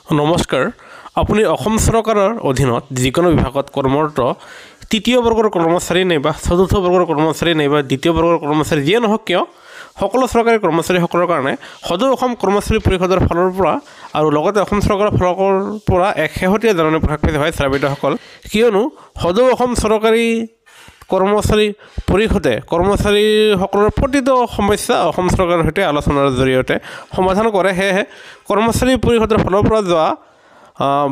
নমস্কাৰ আপুনি অসম চৰকাৰৰ অধীনত যিকোনো বিভাগত কৰ্মৰত তৃতীয় বৰ্গৰ কৰ্মচাৰী নাইবা চতুৰ্থ বৰ্গৰ কৰ্মচাৰী নাইবা দ্বিতীয় বৰ্গৰ কৰ্মচাৰী যিয়ে নহওক কিয় সকলো চৰকাৰী কৰ্মচাৰীসকলৰ কাৰণে সদৌ অসম কৰ্মচাৰী পৰিষদৰ ফালৰ পৰা আৰু লগতে অসম চৰকাৰৰ ফালৰ পৰা এক শেহতীয়া জাননী প্ৰকাশ কৰিছে হয় ছাৰবিদসকল কিয়নো সদৌ অসম চৰকাৰী কৰ্মচাৰী পৰিষদে কৰ্মচাৰীসকলৰ প্ৰতিটো সমস্যা অসম চৰকাৰৰ সৈতে আলোচনাৰ জৰিয়তে সমাধান কৰে সেয়েহে কৰ্মচাৰী পৰিষদৰ ফালৰ পৰা যোৱা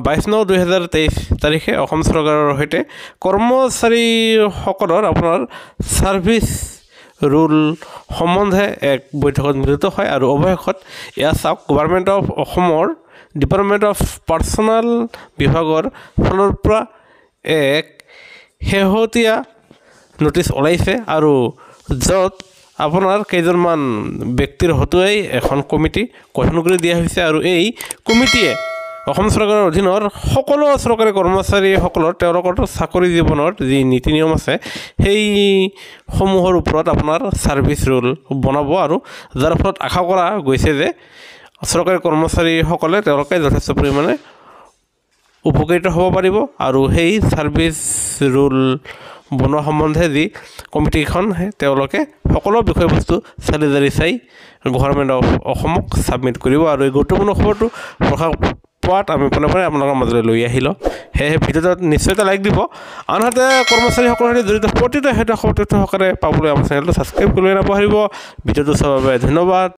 22/9/2023 তাৰিখে অসম চৰকাৰৰ সৈতে কৰ্মচাৰীসকলৰ আপোনাৰ ছাৰ্ভিচ ৰুল সম্বন্ধে এক বৈঠকত মিলিত হয় আৰু অৱশেষত এয়া চাওক গভৰ্ণমেণ্ট অফ অসমৰ ডিপাৰ্টমেণ্ট অফ পাৰ্চনেল বিভাগৰ ফালৰ পৰা এক শেহতীয়া নোটিছ ওলাইছে আৰু য'ত আপোনাৰ কেইজনমান ব্যক্তিৰ হতুৱাই এখন কমিটি গঠন কৰি দিয়া হৈছে আৰু এই কমিটিয়ে অসম চৰকাৰৰ অধীনৰ সকলো চৰকাৰী কৰ্মচাৰীসকলৰ তেওঁলোকৰ চাকৰি জীৱনৰ যি নীতি নিয়ম আছে সেইসমূহৰ ওপৰত আপোনাৰ ছাৰ্ভিচ ৰুল বনাব আৰু যাৰ ফলত আশা কৰা গৈছে যে চৰকাৰী কৰ্মচাৰীসকলে তেওঁলোকে যথেষ্ট পৰিমাণে উপকৃত হ'ব পাৰিব আৰু সেই ছাৰ্ভিচ ৰুল বনোৱা সম্বন্ধে যি কমিটিখন তেওঁলোকে সকলো বিষয়বস্তু চালি জাৰি চাই গভৰ্ণমেণ্ট অফ অসমক ছাবমিট কৰিব আৰু এই গুৰুত্বপূৰ্ণ খবৰটো প্ৰকাশ পোৱাত আমি পোনে আপোনালোকৰ মাজলৈ লৈ আহিলোঁ সেয়েহে ভিডিঅ'টোত নিশ্চয় এটা লাইক দিব আনহাতে কৰ্মচাৰীসকলৰ সৈতে জড়িত প্ৰতিটো খবৰ তথ্য সহকাৰে পাবলৈ আমাৰ চেনেলটো ছাবস্ক্ৰাইব কৰি নাপাহৰিব ভিডিঅ'টো চোৱাৰ বাবে ধন্যবাদ।